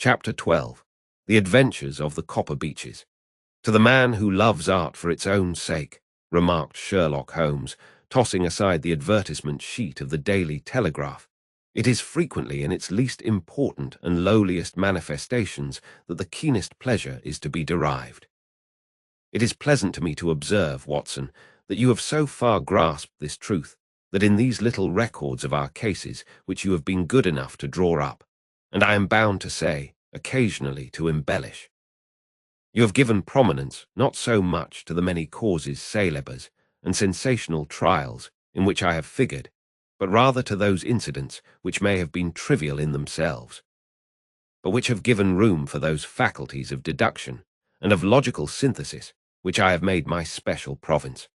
Chapter 12. The Adventures of the Copper Beeches. To the man who loves art for its own sake, remarked Sherlock Holmes, tossing aside the advertisement sheet of the Daily Telegraph, it is frequently in its least important and lowliest manifestations that the keenest pleasure is to be derived. It is pleasant to me to observe, Watson, that you have so far grasped this truth, that in these little records of our cases which you have been good enough to draw up, and I am bound to say, occasionally to embellish, you have given prominence not so much to the many causes célèbres and sensational trials in which I have figured, but rather to those incidents which may have been trivial in themselves, but which have given room for those faculties of deduction and of logical synthesis which I have made my special province.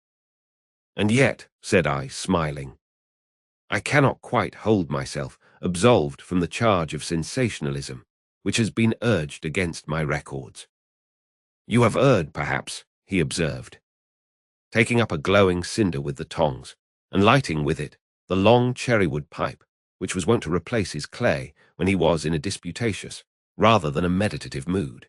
And yet, said I, smiling, I cannot quite hold myself absolved from the charge of sensationalism which has been urged against my records. You have erred, perhaps, he observed, taking up a glowing cinder with the tongs, and lighting with it the long cherrywood pipe, which was wont to replace his clay when he was in a disputatious, rather than a meditative mood.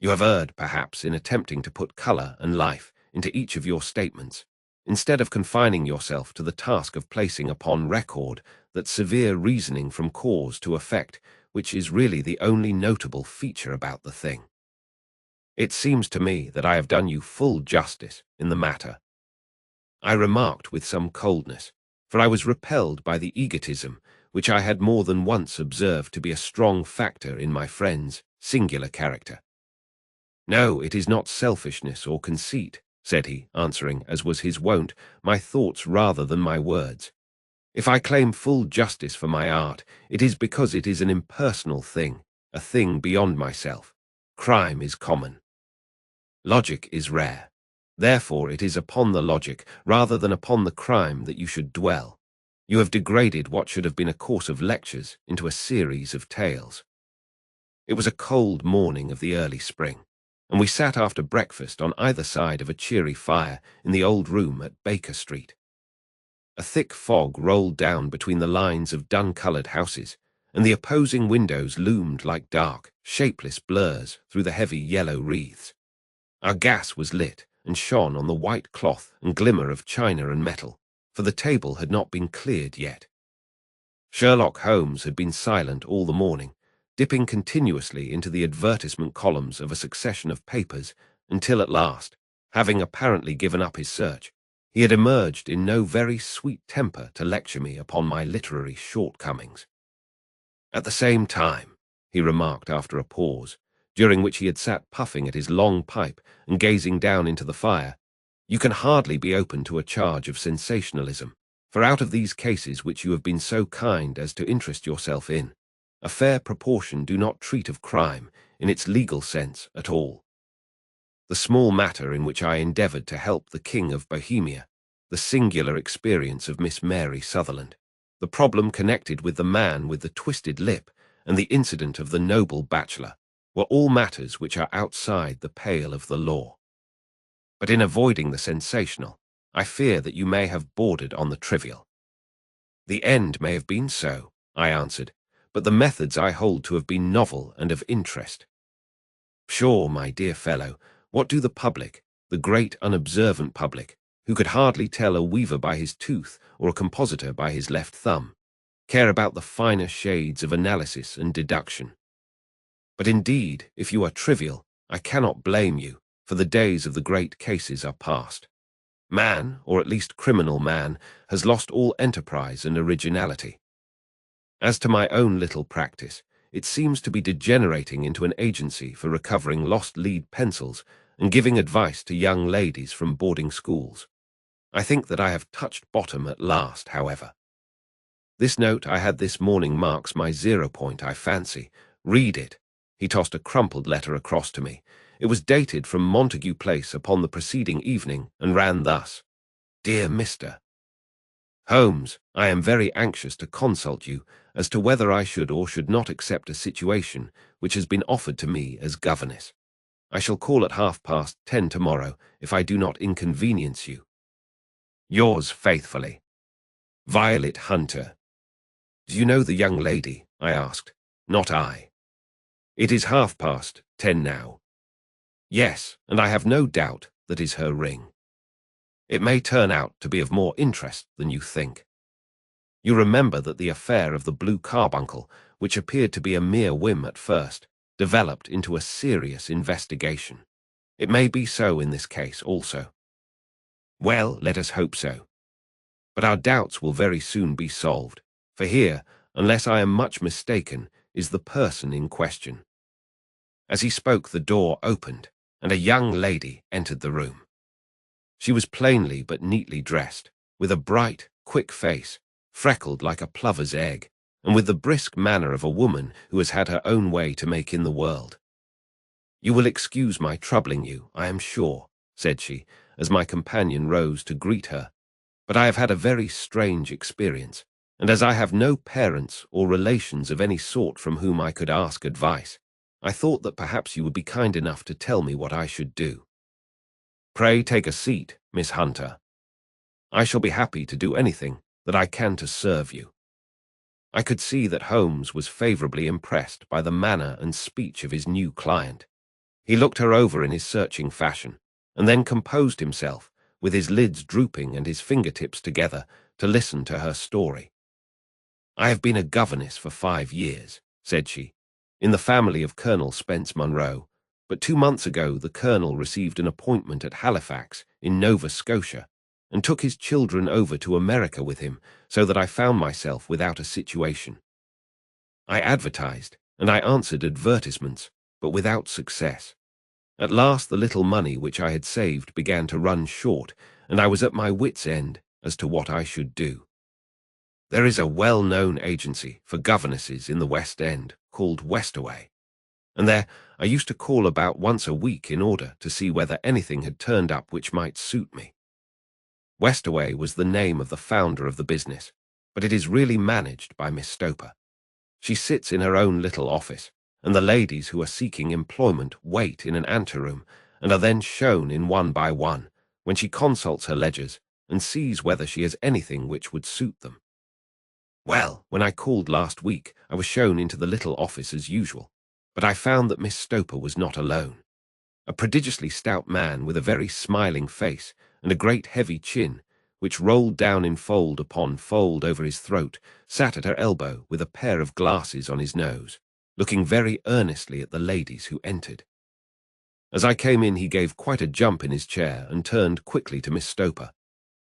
You have erred, perhaps, in attempting to put colour and life into each of your statements, instead of confining yourself to the task of placing upon record that severe reasoning from cause to effect which is really the only notable feature about the thing. It seems to me that I have done you full justice in the matter. I remarked with some coldness, for I was repelled by the egotism which I had more than once observed to be a strong factor in my friend's singular character. No, it is not selfishness or conceit, said he, answering, as was his wont, my thoughts rather than my words. If I claim full justice for my art, it is because it is an impersonal thing, a thing beyond myself. Crime is common. Logic is rare. Therefore it is upon the logic, rather than upon the crime, that you should dwell. You have degraded what should have been a course of lectures into a series of tales. It was a cold morning of the early spring, and we sat after breakfast on either side of a cheery fire in the old room at Baker Street. A thick fog rolled down between the lines of dun-coloured houses, and the opposing windows loomed like dark, shapeless blurs through the heavy yellow wreaths. Our gas was lit and shone on the white cloth and glimmer of china and metal, for the table had not been cleared yet. Sherlock Holmes had been silent all the morning, dipping continuously into the advertisement columns of a succession of papers until at last, having apparently given up his search, he had emerged in no very sweet temper to lecture me upon my literary shortcomings. At the same time, he remarked after a pause, during which he had sat puffing at his long pipe and gazing down into the fire, you can hardly be open to a charge of sensationalism, for out of these cases which you have been so kind as to interest yourself in, a fair proportion do not treat of crime in its legal sense at all. The small matter in which I endeavoured to help the King of Bohemia, the singular experience of Miss Mary Sutherland, the problem connected with the man with the twisted lip, and the incident of the noble bachelor, were all matters which are outside the pale of the law. But in avoiding the sensational, I fear that you may have bordered on the trivial. The end may have been so, I answered, but the methods I hold to have been novel and of interest. Sure, my dear fellow, what do the public, the great unobservant public, who could hardly tell a weaver by his tooth or a compositor by his left thumb, care about the finer shades of analysis and deduction? But indeed, if you are trivial, I cannot blame you, for the days of the great cases are past. Man, or at least criminal man, has lost all enterprise and originality. As to my own little practice, it seems to be degenerating into an agency for recovering lost lead pencils and giving advice to young ladies from boarding schools. I think that I have touched bottom at last, however. This note I had this morning marks my 0 point, I fancy. Read it. He tossed a crumpled letter across to me. It was dated from Montague Place upon the preceding evening, and ran thus: Dear Mr. Holmes, I am very anxious to consult you as to whether I should or should not accept a situation which has been offered to me as governess. I shall call at 10:30 tomorrow, if I do not inconvenience you. Yours faithfully, Violet Hunter. Do you know the young lady? I asked. Not I. It is 10:30 now. Yes, and I have no doubt that is her ring. It may turn out to be of more interest than you think. You remember that the affair of the blue carbuncle, which appeared to be a mere whim at first, developed into a serious investigation. It may be so in this case also. Well, let us hope so. But our doubts will very soon be solved, for here, unless I am much mistaken, is the person in question. As he spoke, the door opened, and a young lady entered the room. She was plainly but neatly dressed, with a bright, quick face, freckled like a plover's egg, and with the brisk manner of a woman who has had her own way to make in the world. "You will excuse my troubling you, I am sure," said she, as my companion rose to greet her, "but I have had a very strange experience, and as I have no parents or relations of any sort from whom I could ask advice, I thought that perhaps you would be kind enough to tell me what I should do." "Pray take a seat, Miss Hunter. I shall be happy to do anything that I can to serve you." I could see that Holmes was favorably impressed by the manner and speech of his new client. He looked her over in his searching fashion, and then composed himself, with his lids drooping and his fingertips together, to listen to her story. "I have been a governess for 5 years," said she, "in the family of Colonel Spence Munro, but 2 months ago the Colonel received an appointment at Halifax, in Nova Scotia, and took his children over to America with him, so that I found myself without a situation. I advertised, and I answered advertisements, but without success. At last the little money which I had saved began to run short, and I was at my wits' end as to what I should do. There is a well-known agency for governesses in the West End called Westaway, and there I used to call about once a week in order to see whether anything had turned up which might suit me. Westaway was the name of the founder of the business, but it is really managed by Miss Stoper. She sits in her own little office, and the ladies who are seeking employment wait in an anteroom and are then shown in one by one, when she consults her ledgers and sees whether she has anything which would suit them. Well, when I called last week, I was shown into the little office as usual, but I found that Miss Stoper was not alone. A prodigiously stout man with a very smiling face and a great heavy chin, which rolled down in fold upon fold over his throat, sat at her elbow with a pair of glasses on his nose, looking very earnestly at the ladies who entered. As I came in, he gave quite a jump in his chair and turned quickly to Miss Stoper.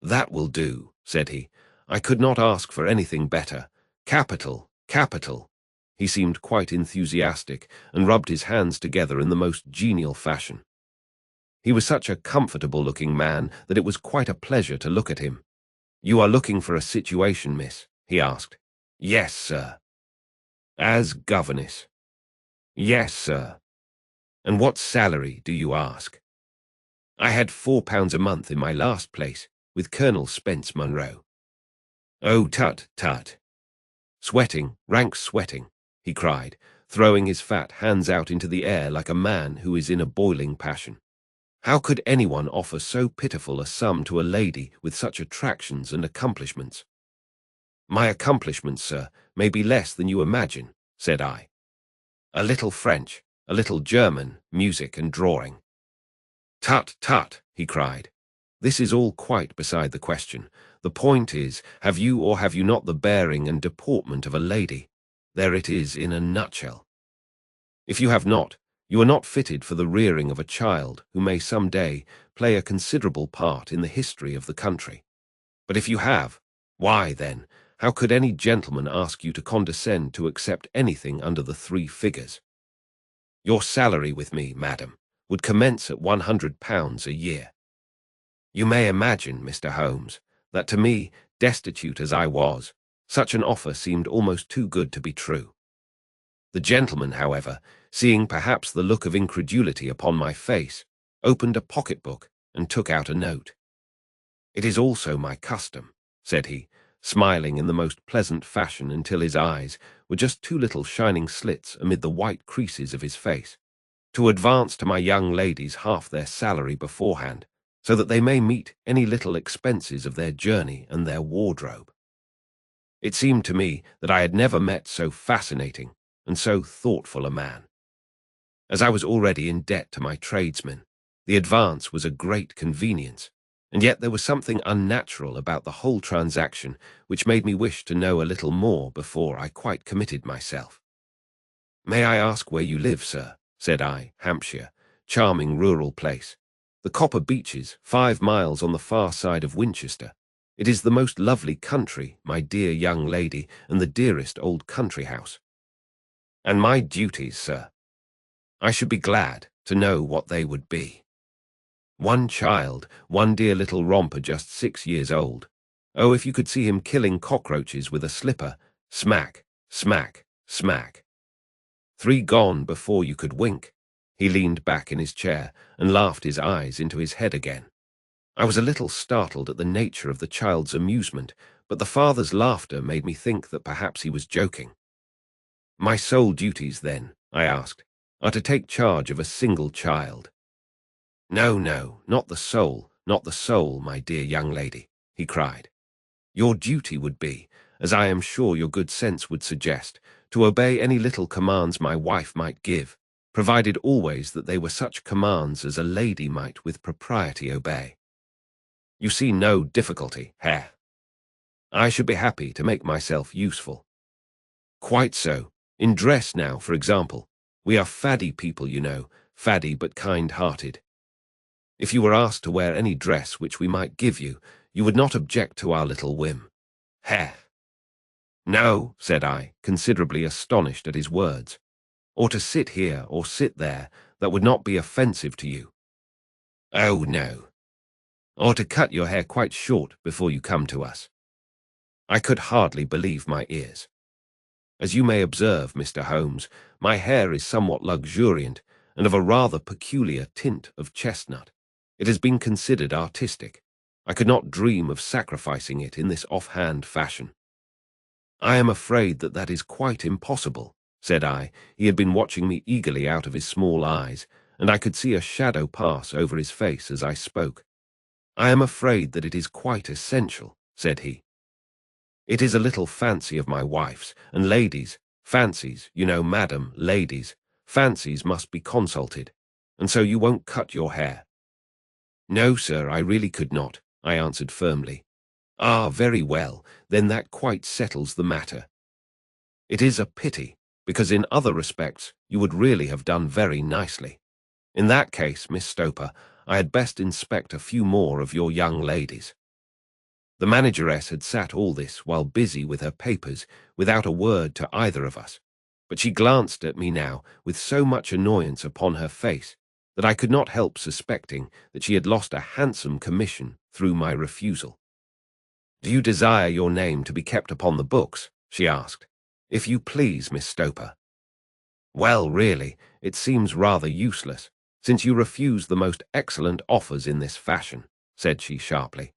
"That will do," said he. "I could not ask for anything better. Capital, capital." He seemed quite enthusiastic and rubbed his hands together in the most genial fashion. He was such a comfortable-looking man that it was quite a pleasure to look at him. "You are looking for a situation, miss?" he asked. "Yes, sir." "As governess?" "Yes, sir." "And what salary do you ask?" "I had £4 a month in my last place, with Colonel Spence Munro." "Oh, tut, tut." "Sweating, rank sweating," he cried, throwing his fat hands out into the air like a man who is in a boiling passion. "How could anyone offer so pitiful a sum to a lady with such attractions and accomplishments?" "My accomplishments, sir, may be less than you imagine," said I. "A little French, a little German, music and drawing." "Tut, tut," he cried. "This is all quite beside the question. The point is, have you or have you not the bearing and deportment of a lady? There it is in a nutshell. If you have not, you are not fitted for the rearing of a child who may some day play a considerable part in the history of the country. But if you have, why, then, how could any gentleman ask you to condescend to accept anything under the 3 figures? Your salary with me, madam, would commence at £100 a year. You may imagine, Mr. Holmes, that to me, destitute as I was, such an offer seemed almost too good to be true. The gentleman, however, seeing perhaps the look of incredulity upon my face, opened a pocket-book and took out a note. "It is also my custom," said he, smiling in the most pleasant fashion until his eyes were just 2 little shining slits amid the white creases of his face, "to advance to my young ladies half their salary beforehand, so that they may meet any little expenses of their journey and their wardrobe." It seemed to me that I had never met so fascinating and so thoughtful a man. As I was already in debt to my tradesmen, the advance was a great convenience, and yet there was something unnatural about the whole transaction which made me wish to know a little more before I quite committed myself. "May I ask where you live, sir?" said I. "Hampshire, charming rural place. The Copper Beeches, 5 miles on the far side of Winchester. It is the most lovely country, my dear young lady, and the dearest old country house." "And my duties, sir? I should be glad to know what they would be." "One child, one dear little romper just 6 years old. Oh, if you could see him killing cockroaches with a slipper, smack, smack, smack. 3 gone before you could wink." He leaned back in his chair and laughed his eyes into his head again. I was a little startled at the nature of the child's amusement, but the father's laughter made me think that perhaps he was joking. "My sole duties, then," I asked, "are to take charge of a single child." "No, no, not the sole, not the sole, my dear young lady," he cried. "Your duty would be, as I am sure your good sense would suggest, to obey any little commands my wife might give, provided always that they were such commands as a lady might with propriety obey. You see no difficulty, Herr? I should be happy to make myself useful." "Quite so. In dress now, for example. We are faddy people, you know, faddy but kind-hearted. If you were asked to wear any dress which we might give you, you would not object to our little whim. Herr?" "No," said I, considerably astonished at his words. "Or to sit here or sit there, that would not be offensive to you." "Oh, no." "Or to cut your hair quite short before you come to us." I could hardly believe my ears. As you may observe, Mr. Holmes, my hair is somewhat luxuriant and of a rather peculiar tint of chestnut. It has been considered artistic. I could not dream of sacrificing it in this offhand fashion. "I am afraid that that is quite impossible," said I. He had been watching me eagerly out of his small eyes, and I could see a shadow pass over his face as I spoke. "I am afraid that it is quite essential," said he. "It is a little fancy of my wife's, and ladies' fancies, you know, madam, ladies' fancies must be consulted, and so you won't cut your hair." "No, sir, I really could not," I answered firmly. "Ah, very well, then that quite settles the matter. It is a pity, because in other respects you would really have done very nicely. In that case, Miss Stoper, I had best inspect a few more of your young ladies." The manageress had sat all this while busy with her papers, without a word to either of us, but she glanced at me now with so much annoyance upon her face that I could not help suspecting that she had lost a handsome commission through my refusal. "Do you desire your name to be kept upon the books?" she asked. "If you please, Miss Stoper." "Well, really, it seems rather useless, since you refuse the most excellent offers in this fashion," said she sharply.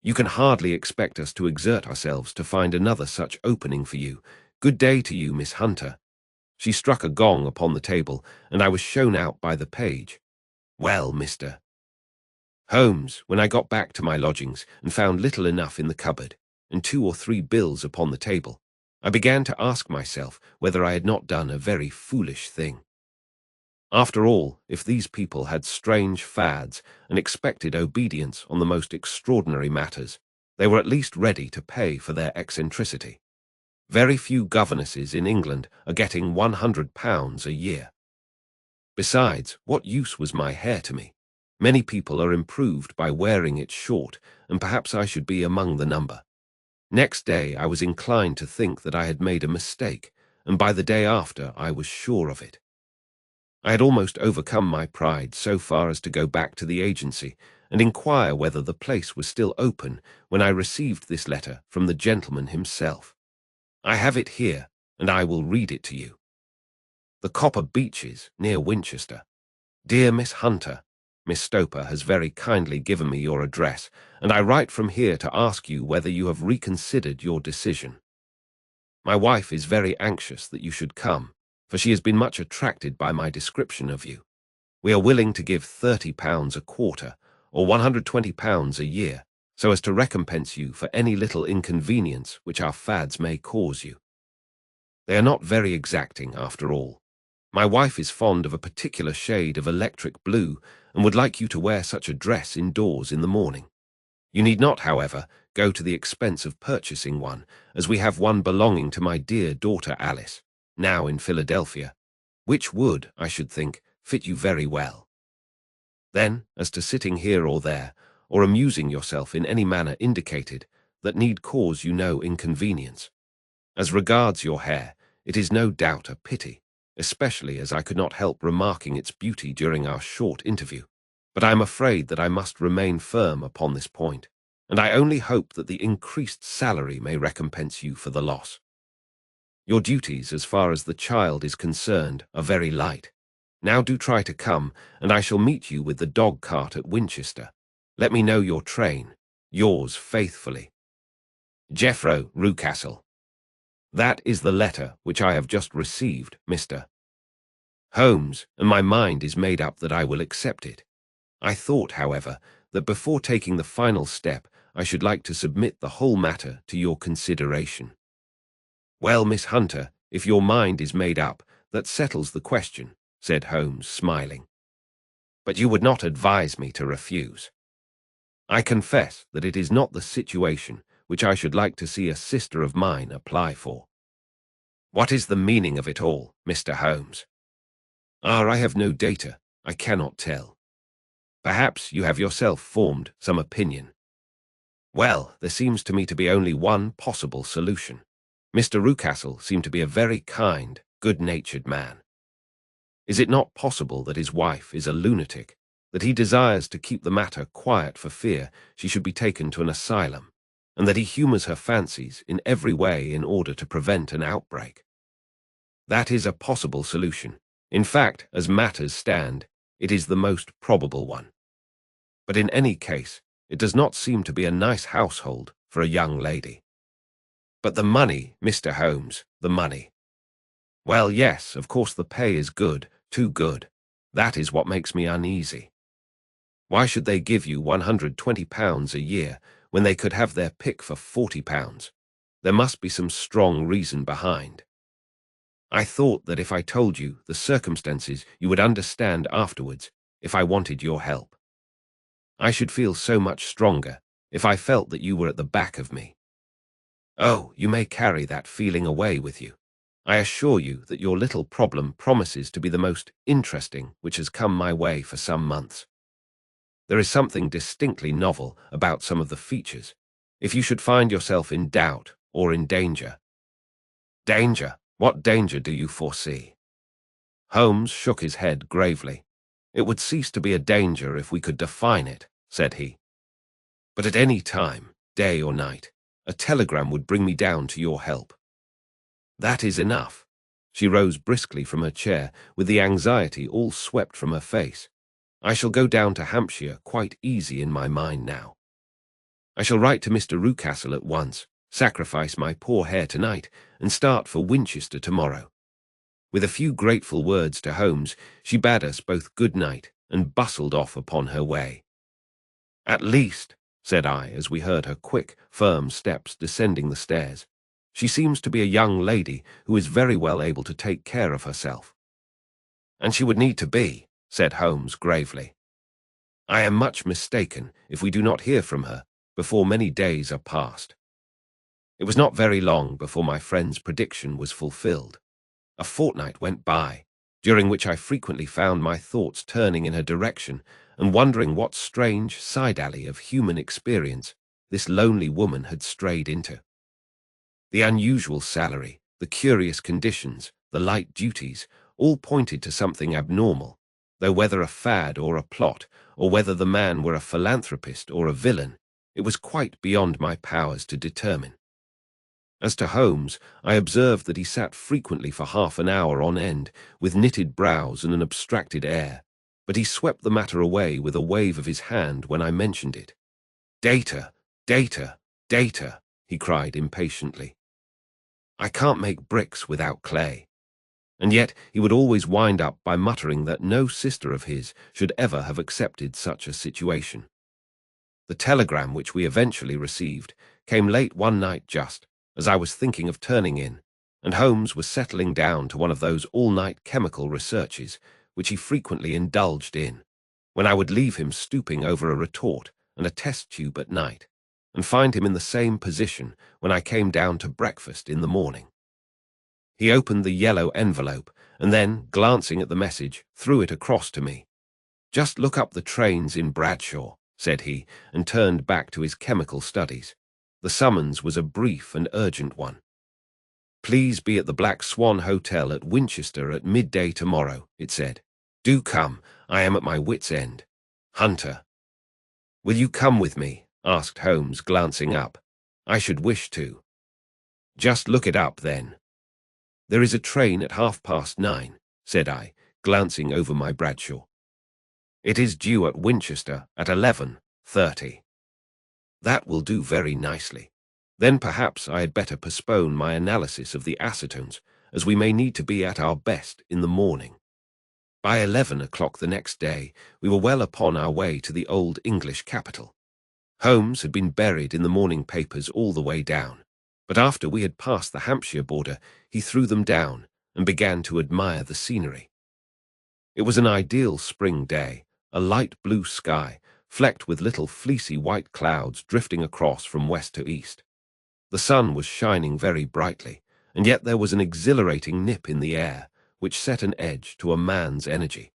"You can hardly expect us to exert ourselves to find another such opening for you. Good day to you, Miss Hunter." She struck a gong upon the table, and I was shown out by the page. "Well, Mr. Holmes, when I got back to my lodgings and found little enough in the cupboard, and 2 or 3 bills upon the table, I began to ask myself whether I had not done a very foolish thing. After all, if these people had strange fads and expected obedience on the most extraordinary matters, they were at least ready to pay for their eccentricity. Very few governesses in England are getting £100 a year. Besides, what use was my hair to me? Many people are improved by wearing it short, and perhaps I should be among the number. Next day I was inclined to think that I had made a mistake, and by the day after I was sure of it. I had almost overcome my pride so far as to go back to the agency and inquire whether the place was still open when I received this letter from the gentleman himself. I have it here, and I will read it to you. "The Copper Beeches, near Winchester. Dear Miss Hunter, Miss Stoper has very kindly given me your address, and I write from here to ask you whether you have reconsidered your decision. My wife is very anxious that you should come, for she has been much attracted by my description of you. We are willing to give £30 a quarter, or £120 a year, so as to recompense you for any little inconvenience which our fads may cause you. They are not very exacting after all. My wife is fond of a particular shade of electric blue and would like you to wear such a dress indoors in the morning. You need not, however, go to the expense of purchasing one, as we have one belonging to my dear daughter Alice, now in Philadelphia, which would, I should think, fit you very well. Then, as to sitting here or there, or amusing yourself in any manner indicated, that need cause you no inconvenience. As regards your hair, it is no doubt a pity, especially as I could not help remarking its beauty during our short interview. But I am afraid that I must remain firm upon this point, and I only hope that the increased salary may recompense you for the loss. Your duties, as far as the child is concerned, are very light. Now do try to come, and I shall meet you with the dog-cart at Winchester. Let me know your train. Yours faithfully, Jeffro Rucastle. That is the letter which I have just received, Mr. Holmes, and my mind is made up that I will accept it. I thought, however, that before taking the final step, I should like to submit the whole matter to your consideration. Well, Miss Hunter, if your mind is made up, that settles the question, said Holmes, smiling. But you would not advise me to refuse. I confess that it is not the situation which I should like to see a sister of mine apply for. What is the meaning of it all, Mr. Holmes? I have no data. I cannot tell. Perhaps you have yourself formed some opinion. Well, there seems to me to be only one possible solution. Mr. Rucastle seemed to be a very kind, good-natured man. Is it not possible that his wife is a lunatic, that he desires to keep the matter quiet for fear she should be taken to an asylum, and that he humors her fancies in every way in order to prevent an outbreak? That is a possible solution. In fact, as matters stand, it is the most probable one. But in any case, it does not seem to be a nice household for a young lady. But the money, Mr. Holmes, the money. Well, yes, of course the pay is good, too good. That is what makes me uneasy. Why should they give you £120 a year when they could have their pick for £40? There must be some strong reason behind. I thought that if I told you the circumstances, you would understand afterwards if I wanted your help. I should feel so much stronger if I felt that you were at the back of me. Oh, you may carry that feeling away with you. I assure you that your little problem promises to be the most interesting which has come my way for some months. There is something distinctly novel about some of the features, if you should find yourself in doubt or in danger. Danger? What danger do you foresee? Holmes shook his head gravely. It would cease to be a danger if we could define it, said he. But at any time, day or night, a telegram would bring me down to your help. That is enough. She rose briskly from her chair, with the anxiety all swept from her face. I shall go down to Hampshire quite easy in my mind now. I shall write to Mr. Rucastle at once, sacrifice my poor hair tonight, and start for Winchester tomorrow. With a few grateful words to Holmes, she bade us both good night and bustled off upon her way. At least, said I, as we heard her quick, firm steps descending the stairs, she seems to be a young lady who is very well able to take care of herself. And she would need to be, said Holmes gravely. I am much mistaken if we do not hear from her before many days are past. It was not very long before my friend's prediction was fulfilled. A fortnight went by, during which I frequently found my thoughts turning in her direction and wondering what strange side-alley of human experience this lonely woman had strayed into. The unusual salary, the curious conditions, the light duties, all pointed to something abnormal, though whether a fad or a plot, or whether the man were a philanthropist or a villain, it was quite beyond my powers to determine. As to Holmes, I observed that he sat frequently for half an hour on end, with knitted brows and an abstracted air, but he swept the matter away with a wave of his hand when I mentioned it. Data, data, data, he cried impatiently. I can't make bricks without clay. And yet he would always wind up by muttering that no sister of his should ever have accepted such a situation. The telegram which we eventually received came late one night just as I was thinking of turning in, and Holmes was settling down to one of those all-night chemical researches which he frequently indulged in, when I would leave him stooping over a retort and a test tube at night, and find him in the same position when I came down to breakfast in the morning. He opened the yellow envelope and then, glancing at the message, threw it across to me. "Just look up the trains in Bradshaw," said he, and turned back to his chemical studies. The summons was a brief and urgent one. "Please be at the Black Swan Hotel at Winchester at midday tomorrow," it said. "Do come. I am at my wit's end. Hunter." "Will you come with me?" asked Holmes, glancing up. "I should wish to." "Just look it up, then." "There is a train at 9:30, said I, glancing over my Bradshaw. "It is due at Winchester at 11:30. "That will do very nicely. Then perhaps I had better postpone my analysis of the acetones, as we may need to be at our best in the morning." By 11 o'clock the next day, we were well upon our way to the old English capital. Holmes had been buried in the morning papers all the way down, but after we had passed the Hampshire border, he threw them down and began to admire the scenery. It was an ideal spring day, a light blue sky, flecked with little fleecy white clouds drifting across from west to east. The sun was shining very brightly, and yet there was an exhilarating nip in the air, which set an edge to a man's energy.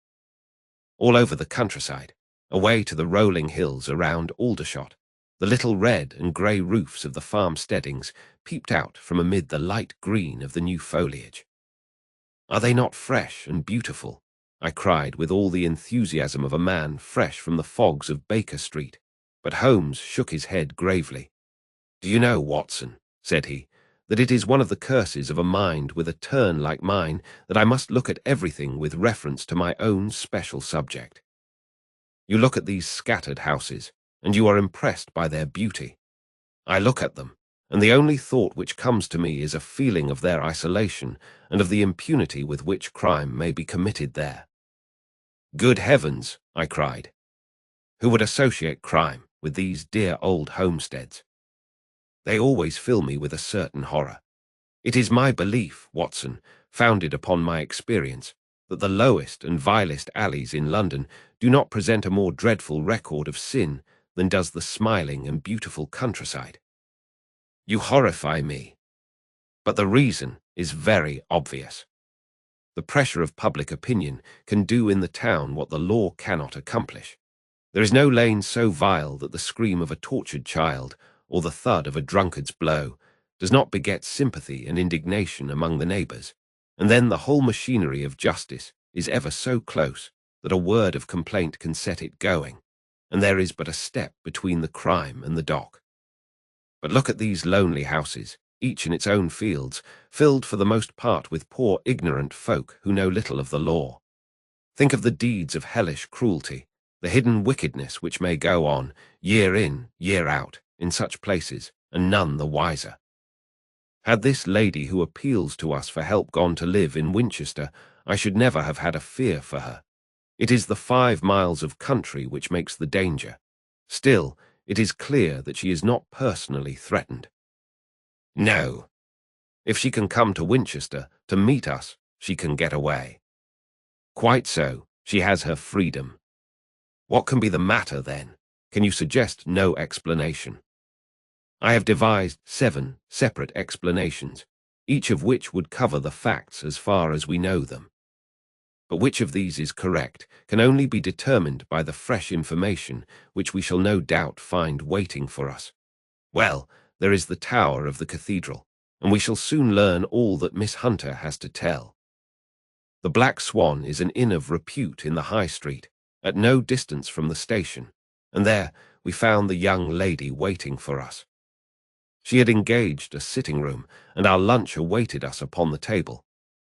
All over the countryside, away to the rolling hills around Aldershot, the little red and grey roofs of the farmsteadings peeped out from amid the light green of the new foliage. "Are they not fresh and beautiful?" I cried with all the enthusiasm of a man fresh from the fogs of Baker Street, but Holmes shook his head gravely. "Do you know, Watson," said he, "that it is one of the curses of a mind with a turn like mine that I must look at everything with reference to my own special subject. You look at these scattered houses, and you are impressed by their beauty. I look at them, and the only thought which comes to me is a feeling of their isolation and of the impunity with which crime may be committed there." "Good heavens!" I cried. "Who would associate crime with these dear old homesteads? They always fill me with a certain horror. It is my belief, Watson, founded upon my experience, that the lowest and vilest alleys in London do not present a more dreadful record of sin than does the smiling and beautiful countryside. You horrify me. But the reason is very obvious. The pressure of public opinion can do in the town what the law cannot accomplish. There is no lane so vile that the scream of a tortured child or the thud of a drunkard's blow does not beget sympathy and indignation among the neighbours, and then the whole machinery of justice is ever so close that a word of complaint can set it going, and there is but a step between the crime and the dock. But look at these lonely houses, each in its own fields, filled for the most part with poor ignorant folk who know little of the law. Think of the deeds of hellish cruelty, the hidden wickedness which may go on, year in, year out, in such places, and none the wiser. Had this lady who appeals to us for help gone to live in Winchester, I should never have had a fear for her. It is the 5 miles of country which makes the danger. Still, it is clear that she is not personally threatened. No. If she can come to Winchester to meet us, she can get away. Quite so, she has her freedom. What can be the matter, then? Can you suggest no explanation? I have devised 7 separate explanations, each of which would cover the facts as far as we know them. But which of these is correct can only be determined by the fresh information which we shall no doubt find waiting for us. Well, there is the tower of the cathedral, and we shall soon learn all that Miss Hunter has to tell. The Black Swan is an inn of repute in the High Street, at no distance from the station, and there we found the young lady waiting for us. She had engaged a sitting room, and our lunch awaited us upon the table.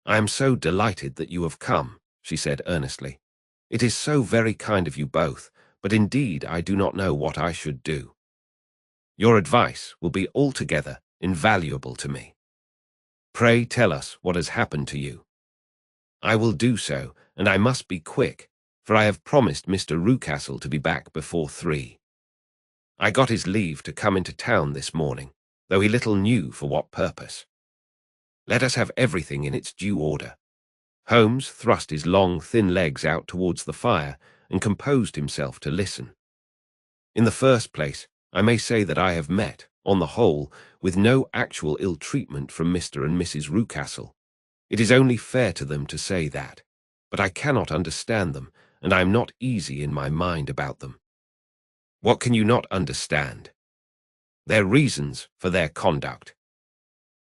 "I am so delighted that you have come," she said earnestly. "It is so very kind of you both, but indeed I do not know what I should do. Your advice will be altogether invaluable to me. Pray tell us what has happened to you." "I will do so, and I must be quick, for I have promised Mr. Rucastle to be back before 3. I got his leave to come into town this morning, though he little knew for what purpose. Let us have everything in its due order." Holmes thrust his long, thin legs out towards the fire and composed himself to listen. "In the first place, I may say that I have met, on the whole, with no actual ill treatment from Mr. and Mrs. Rucastle. It is only fair to them to say that. But I cannot understand them, and I am not easy in my mind about them." "What can you not understand?" "Their reasons for their conduct.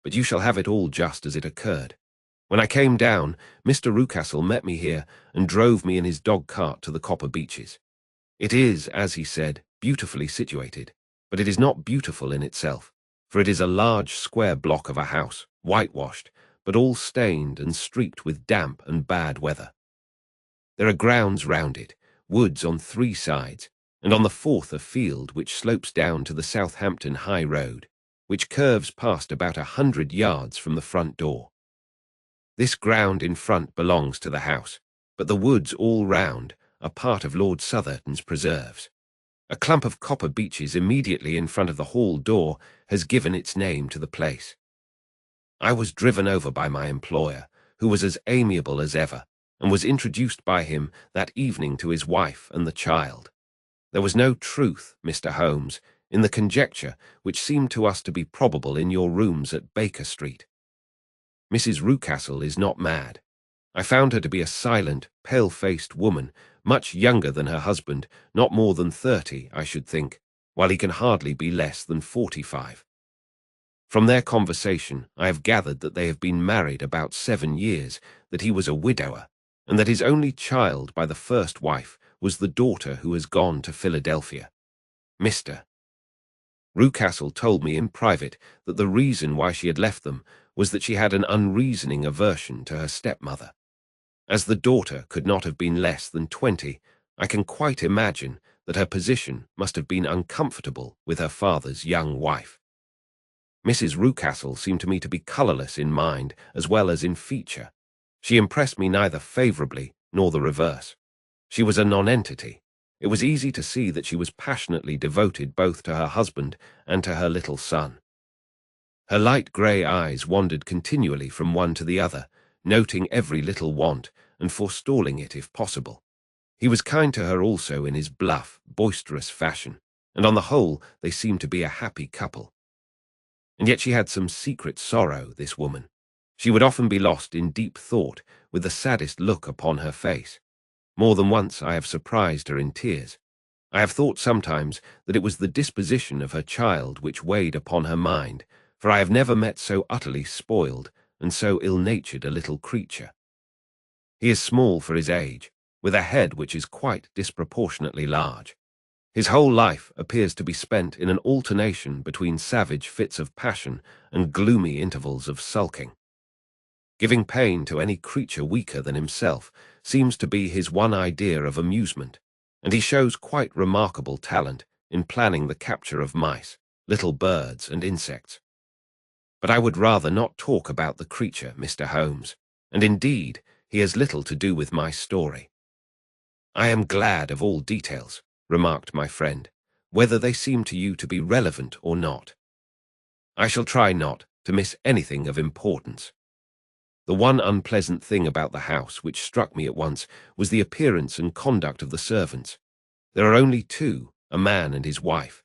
But you shall have it all just as it occurred. When I came down, Mr. Rucastle met me here and drove me in his dog-cart to the Copper Beeches. It is, as he said, beautifully situated, but it is not beautiful in itself, for it is a large square block of a house, whitewashed, but all stained and streaked with damp and bad weather. There are grounds round it, woods on 3 sides, and on the fourth a field which slopes down to the Southampton High Road, which curves past about 100 yards from the front door. This ground in front belongs to the house, but the woods all round are part of Lord Southerton's preserves. A clump of copper beeches immediately in front of the hall door has given its name to the place. I was driven over by my employer, who was as amiable as ever, and was introduced by him that evening to his wife and the child. There was no truth, Mr. Holmes, in the conjecture which seemed to us to be probable in your rooms at Baker Street. Mrs. Rucastle is not mad. I found her to be a silent, pale-faced woman, much younger than her husband, not more than 30, I should think, while he can hardly be less than 45. From their conversation, I have gathered that they have been married about 7 years, that he was a widower, and that his only child by the first wife was the daughter who has gone to Philadelphia. Mr. Rucastle told me in private that the reason why she had left them was that she had an unreasoning aversion to her stepmother. As the daughter could not have been less than 20, I can quite imagine that her position must have been uncomfortable with her father's young wife. Mrs. Rucastle seemed to me to be colourless in mind as well as in feature. She impressed me neither favourably nor the reverse. She was a nonentity. It was easy to see that she was passionately devoted both to her husband and to her little son. Her light grey eyes wandered continually from one to the other, noting every little want and forestalling it if possible. He was kind to her also in his bluff, boisterous fashion, and on the whole they seemed to be a happy couple. And yet she had some secret sorrow, this woman. She would often be lost in deep thought, with the saddest look upon her face. More than once I have surprised her in tears. I have thought sometimes that it was the disposition of her child which weighed upon her mind, for I have never met so utterly spoiled and so ill-natured a little creature. He is small for his age, with a head which is quite disproportionately large. His whole life appears to be spent in an alternation between savage fits of passion and gloomy intervals of sulking. Giving pain to any creature weaker than himself seems to be his one idea of amusement, and he shows quite remarkable talent in planning the capture of mice, little birds and insects. But I would rather not talk about the creature, Mr. Holmes, and indeed he has little to do with my story. I am glad of all details, remarked my friend, whether they seem to you to be relevant or not. I shall try not to miss anything of importance. The one unpleasant thing about the house which struck me at once was the appearance and conduct of the servants. There are only 2, a man and his wife.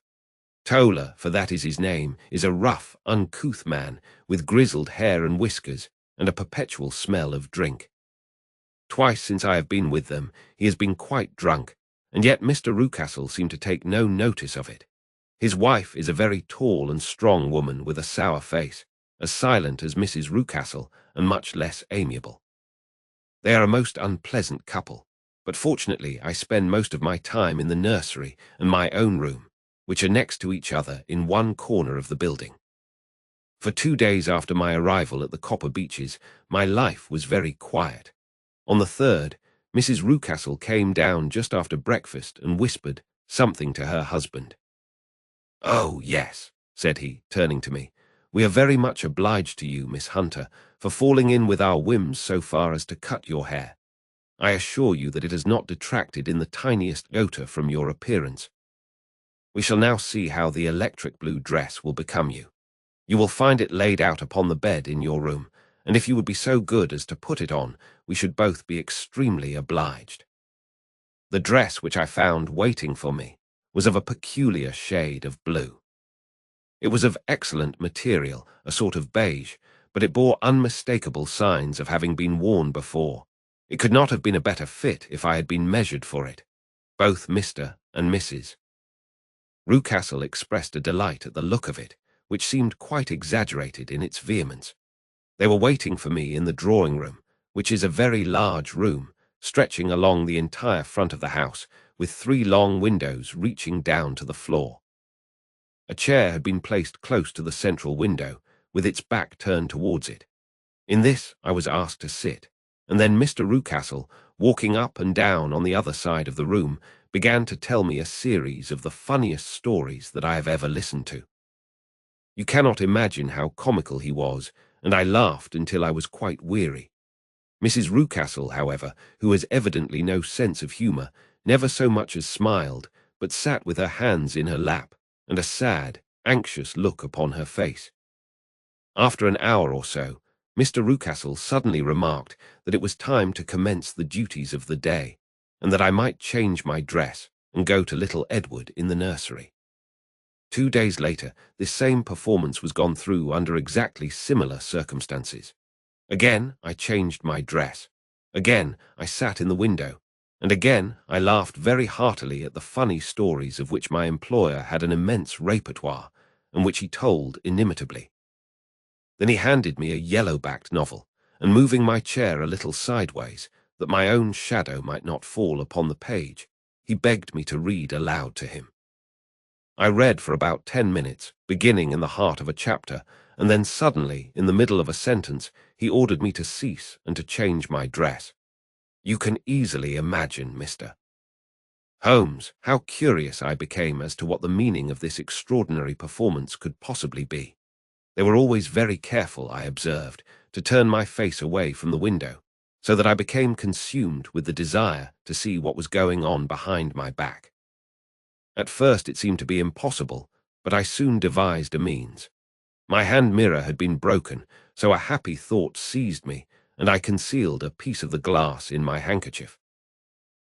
Doyle, for that is his name, is a rough, uncouth man with grizzled hair and whiskers and a perpetual smell of drink. Twice since I have been with them, he has been quite drunk, and yet Mr. Rucastle seemed to take no notice of it. His wife is a very tall and strong woman with a sour face, as silent as Mrs. Rucastle and much less amiable. They are a most unpleasant couple, but fortunately I spend most of my time in the nursery and my own room, which are next to each other in one corner of the building. For 2 days after my arrival at the Copper Beeches, my life was very quiet. On the 3rd, Mrs. Rucastle came down just after breakfast and whispered something to her husband. "Oh, yes," said he, turning to me. "We are very much obliged to you, Miss Hunter, for falling in with our whims so far as to cut your hair. I assure you that it has not detracted in the tiniest iota from your appearance. We shall now see how the electric blue dress will become you. You will find it laid out upon the bed in your room, and if you would be so good as to put it on, we should both be extremely obliged. The dress which I found waiting for me was of a peculiar shade of blue. It was of excellent material, a sort of beige, but it bore unmistakable signs of having been worn before. It could not have been a better fit if I had been measured for it, both Mr. and Mrs. Rucastle expressed a delight at the look of it, which seemed quite exaggerated in its vehemence. They were waiting for me in the drawing-room, which is a very large room, stretching along the entire front of the house, with 3 long windows reaching down to the floor. A chair had been placed close to the central window, with its back turned towards it. In this I was asked to sit, and then Mr. Rucastle, walking up and down on the other side of the room, began to tell me a series of the funniest stories that I have ever listened to. You cannot imagine how comical he was, and I laughed until I was quite weary. Mrs. Rucastle, however, who has evidently no sense of humour, never so much as smiled, but sat with her hands in her lap, and a sad, anxious look upon her face. After an hour or so, Mr. Rucastle suddenly remarked that it was time to commence the duties of the day, and that I might change my dress and go to little Edward in the nursery. 2 days later, this same performance was gone through under exactly similar circumstances. Again, I changed my dress. Again, I sat in the window, and again I laughed very heartily at the funny stories of which my employer had an immense repertoire, and which he told inimitably. Then he handed me a yellow-backed novel, and moving my chair a little sideways, that my own shadow might not fall upon the page, he begged me to read aloud to him. I read for about 10 minutes, beginning in the heart of a chapter, and then suddenly, in the middle of a sentence, he ordered me to cease and to change my dress. You can easily imagine, Mr. Holmes, how curious I became as to what the meaning of this extraordinary performance could possibly be. They were always very careful, I observed, to turn my face away from the window, so that I became consumed with the desire to see what was going on behind my back. At first it seemed to be impossible, but I soon devised a means. My hand mirror had been broken, so a happy thought seized me, and I concealed a piece of the glass in my handkerchief.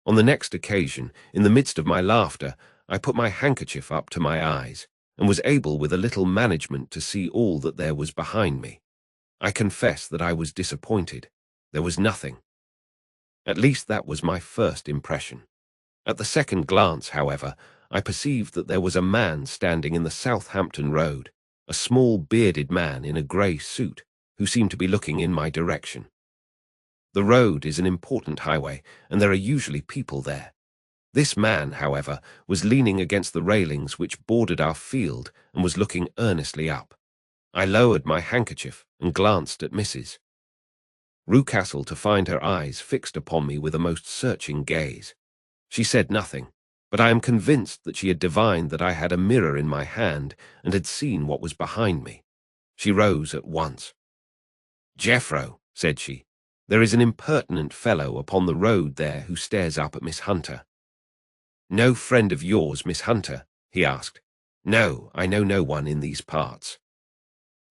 On the next occasion, in the midst of my laughter, I put my handkerchief up to my eyes, and was able with a little management to see all that there was behind me. I confess that I was disappointed. There was nothing. At least that was my first impression. At the second glance, however, I perceived that there was a man standing in the Southampton Road, a small bearded man in a grey suit, who seemed to be looking in my direction. The road is an important highway, and there are usually people there. This man, however, was leaning against the railings which bordered our field and was looking earnestly up. I lowered my handkerchief and glanced at Mrs. Rucastle to find her eyes fixed upon me with a most searching gaze. She said nothing, but I am convinced that she had divined that I had a mirror in my hand and had seen what was behind me. She rose at once. "Jeffro," said she, "there is an impertinent fellow upon the road there who stares up at Miss Hunter." "No friend of yours, Miss Hunter?" he asked. "No, I know no one in these parts."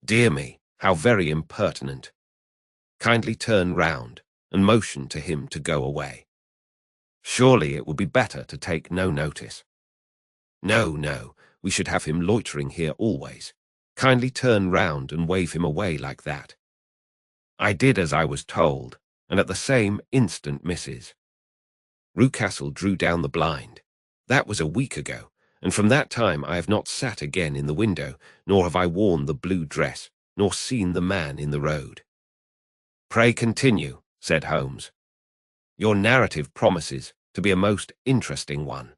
"Dear me, how very impertinent. Kindly turn round and motion to him to go away. Surely it would be better to take no notice." "No, no, we should have him loitering here always. Kindly turn round and wave him away like that." I did as I was told, and at the same instant Mrs. Rucastle drew down the blind. That was a week ago, and from that time I have not sat again in the window, nor have I worn the blue dress, nor seen the man in the road. "Pray continue," said Holmes. "Your narrative promises to be a most interesting one.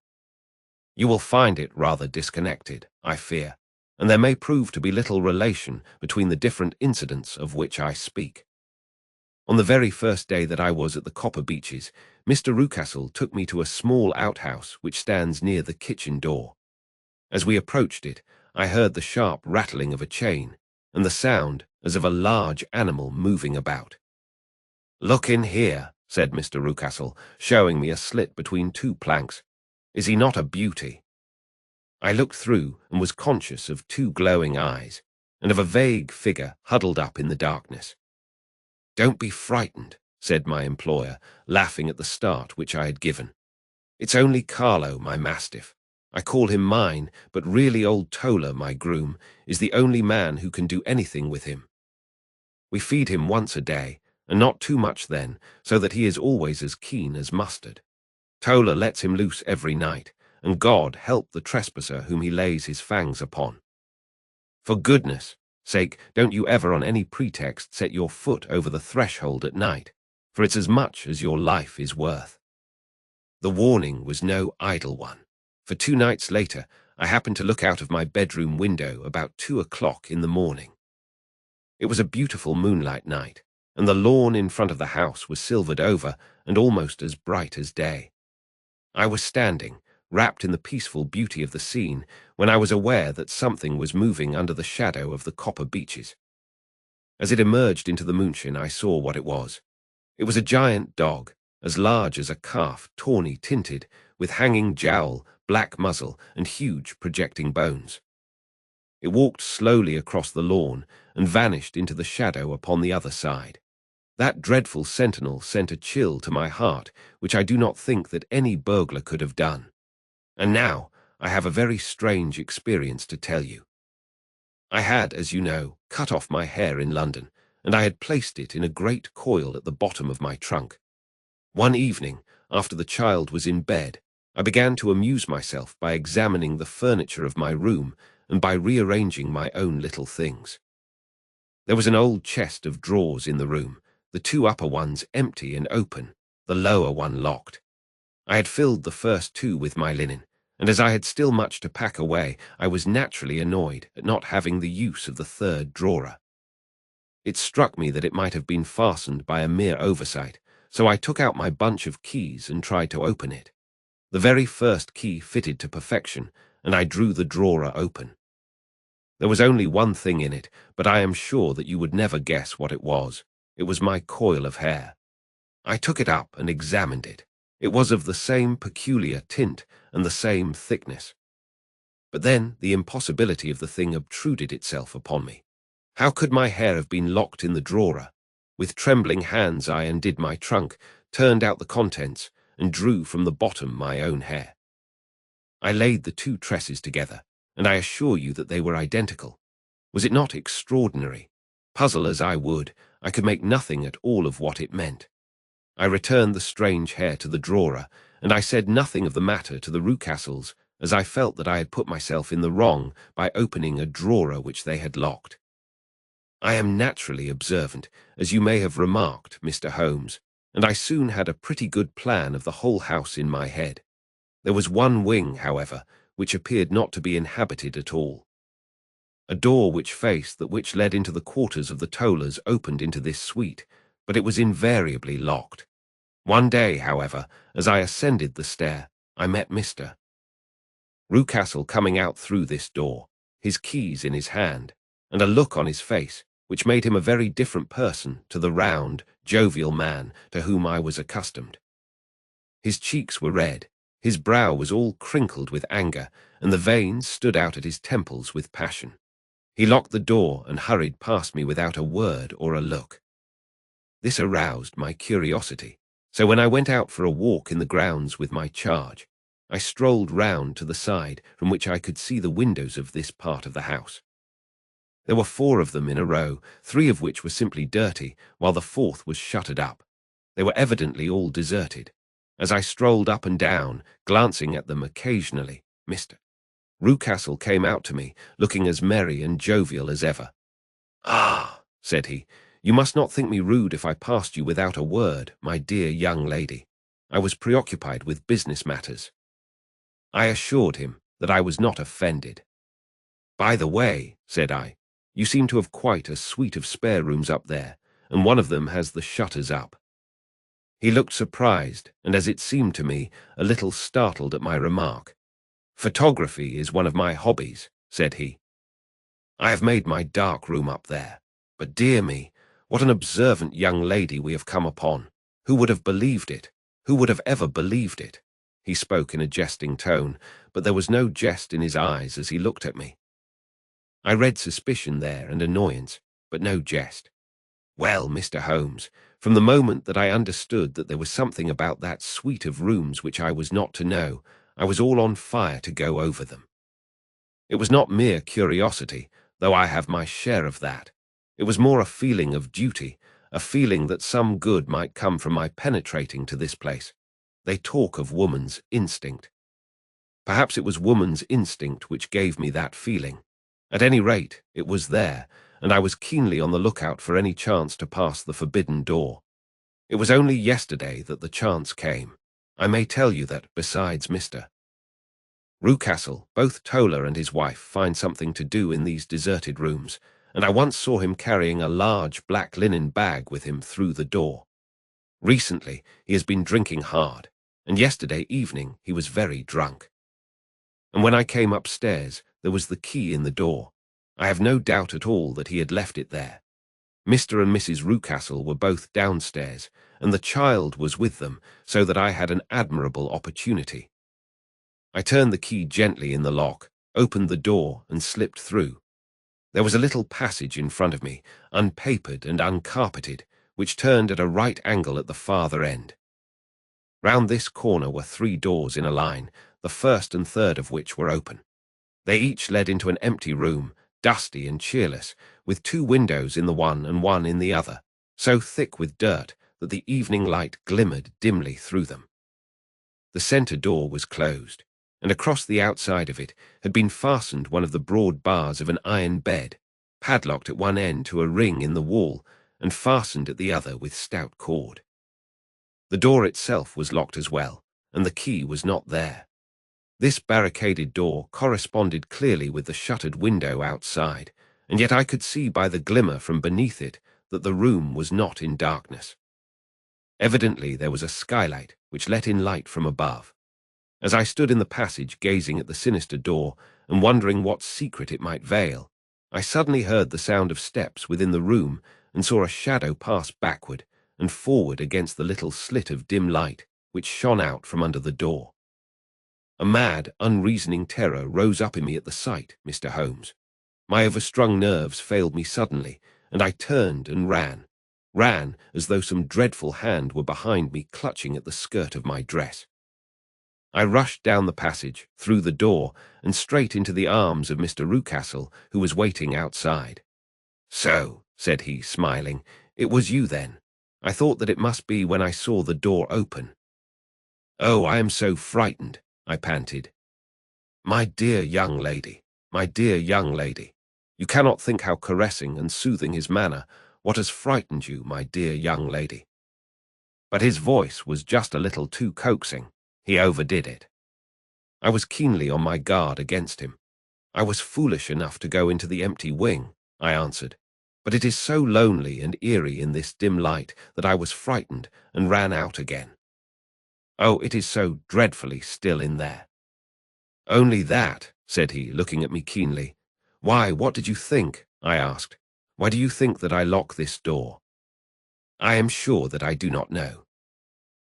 You will find it rather disconnected, I fear, and there may prove to be little relation between the different incidents of which I speak. On the very first day that I was at the Copper Beeches, Mr. Rucastle took me to a small outhouse which stands near the kitchen door. As we approached it, I heard the sharp rattling of a chain, and the sound as of a large animal moving about. "Look in here," said Mr. Rucastle, showing me a slit between 2 planks. "Is he not a beauty?" I looked through and was conscious of 2 glowing eyes, and of a vague figure huddled up in the darkness. "Don't be frightened," said my employer, laughing at the start which I had given. "It's only Carlo, my mastiff. I call him mine, but really old Tola, my groom, is the only man who can do anything with him. We feed him once a day, and not too much then, so that he is always as keen as mustard. Tola lets him loose every night, and God help the trespasser whom he lays his fangs upon. For goodness' sake, don't you ever on any pretext set your foot over the threshold at night, for it's as much as your life is worth." The warning was no idle one, for 2 nights later I happened to look out of my bedroom window about 2 o'clock in the morning. It was a beautiful moonlight night, and the lawn in front of the house was silvered over and almost as bright as day. I was standing, wrapped in the peaceful beauty of the scene, when I was aware that something was moving under the shadow of the copper beeches. As it emerged into the moonshine, I saw what it was. It was a giant dog, as large as a calf, tawny tinted, with hanging jowl, black muzzle, and huge projecting bones. It walked slowly across the lawn and vanished into the shadow upon the other side. That dreadful sentinel sent a chill to my heart, which I do not think that any burglar could have done. And now I have a very strange experience to tell you. I had, as you know, cut off my hair in London, and I had placed it in a great coil at the bottom of my trunk. One evening, after the child was in bed, I began to amuse myself by examining the furniture of my room and by rearranging my own little things. There was an old chest of drawers in the room, the 2 upper ones empty and open, the lower one locked. I had filled the first 2 with my linen, and as I had still much to pack away, I was naturally annoyed at not having the use of the 3rd drawer. It struck me that it might have been fastened by a mere oversight, so I took out my bunch of keys and tried to open it. The very first key fitted to perfection, and I drew the drawer open. There was only one thing in it, but I am sure that you would never guess what it was. It was my coil of hair. I took it up and examined it. It was of the same peculiar tint and the same thickness. But then the impossibility of the thing obtruded itself upon me. How could my hair have been locked in the drawer? With trembling hands I undid my trunk, turned out the contents, and drew from the bottom my own hair. I laid the 2 tresses together, and I assure you that they were identical. Was it not extraordinary? Puzzle as I would, I could make nothing at all of what it meant. I returned the strange hair to the drawer, and I said nothing of the matter to the Rucastles, as I felt that I had put myself in the wrong by opening a drawer which they had locked. I am naturally observant, as you may have remarked, Mr. Holmes, and I soon had a pretty good plan of the whole house in my head. There was one wing, however, which appeared not to be inhabited at all. A door which led into the quarters of the Tollers opened into this suite, but it was invariably locked. One day, however, as I ascended the stair, I met Mr. Rucastle coming out through this door, his keys in his hand, and a look on his face which made him a very different person to the round, jovial man to whom I was accustomed. His cheeks were red, his brow was all crinkled with anger, and the veins stood out at his temples with passion. He locked the door and hurried past me without a word or a look. This aroused my curiosity, so when I went out for a walk in the grounds with my charge, I strolled round to the side from which I could see the windows of this part of the house. There were 4 of them in a row, 3 of which were simply dirty, while the 4th was shuttered up. They were evidently all deserted. As I strolled up and down, glancing at them occasionally, Mr. Rucastle came out to me, looking as merry and jovial as ever. "Ah," said he, "you must not think me rude if I passed you without a word, my dear young lady. I was preoccupied with business matters." I assured him that I was not offended. "By the way," said I, "you seem to have quite a suite of spare rooms up there, and one of them has the shutters up." He looked surprised, and as it seemed to me, a little startled at my remark. "Photography is one of my hobbies," said he. "I have made my dark room up there. But dear me, what an observant young lady we have come upon. Who would have believed it? Who would have ever believed it?" He spoke in a jesting tone, but there was no jest in his eyes as he looked at me. I read suspicion there and annoyance, but no jest. Well, Mr. Holmes, from the moment that I understood that there was something about that suite of rooms which I was not to know, I was all on fire to go over them. It was not mere curiosity, though I have my share of that. It was more a feeling of duty, a feeling that some good might come from my penetrating to this place. They talk of woman's instinct. Perhaps it was woman's instinct which gave me that feeling. At any rate, it was there, and I was keenly on the lookout for any chance to pass the forbidden door. It was only yesterday that the chance came. I may tell you that, besides Mr. Rucastle, both Toller and his wife find something to do in these deserted rooms, and I once saw him carrying a large black linen bag with him through the door. Recently, he has been drinking hard, and yesterday evening he was very drunk. And when I came upstairs, there was the key in the door. I have no doubt at all that he had left it there. Mr. and Mrs. Rucastle were both downstairs, and the child was with them, so that I had an admirable opportunity. I turned the key gently in the lock, opened the door, and slipped through. There was a little passage in front of me, unpapered and uncarpeted, which turned at a right angle at the farther end. Round this corner were 3 doors in a line, the first and third of which were open. They each led into an empty room, dusty and cheerless, with 2 windows in the one and one in the other, so thick with dirt that the evening light glimmered dimly through them. The centre door was closed, and across the outside of it had been fastened one of the broad bars of an iron bed, padlocked at one end to a ring in the wall and fastened at the other with stout cord. The door itself was locked as well, and the key was not there. This barricaded door corresponded clearly with the shuttered window outside, and yet I could see by the glimmer from beneath it that the room was not in darkness. Evidently there was a skylight which let in light from above. As I stood in the passage gazing at the sinister door and wondering what secret it might veil, I suddenly heard the sound of steps within the room and saw a shadow pass backward and forward against the little slit of dim light which shone out from under the door. A mad, unreasoning terror rose up in me at the sight, Mr. Holmes. My overstrung nerves failed me suddenly, and I turned and ran as though some dreadful hand were behind me clutching at the skirt of my dress. I rushed down the passage, through the door, and straight into the arms of Mr. Rucastle, who was waiting outside. "So," said he, smiling, "it was you then. I thought that it must be when I saw the door open." "Oh, I am so frightened," I panted. "My dear young lady, my dear young lady, you cannot think how caressing and soothing his manner, what has frightened you, my dear young lady." But his voice was just a little too coaxing. He overdid it. I was keenly on my guard against him. "I was foolish enough to go into the empty wing," I answered, "but it is so lonely and eerie in this dim light that I was frightened and ran out again. Oh, it is so dreadfully still in there." "Only that," said he, looking at me keenly. "Why, what did you think?" I asked. "Why do you think that I lock this door?" "I am sure that I do not know.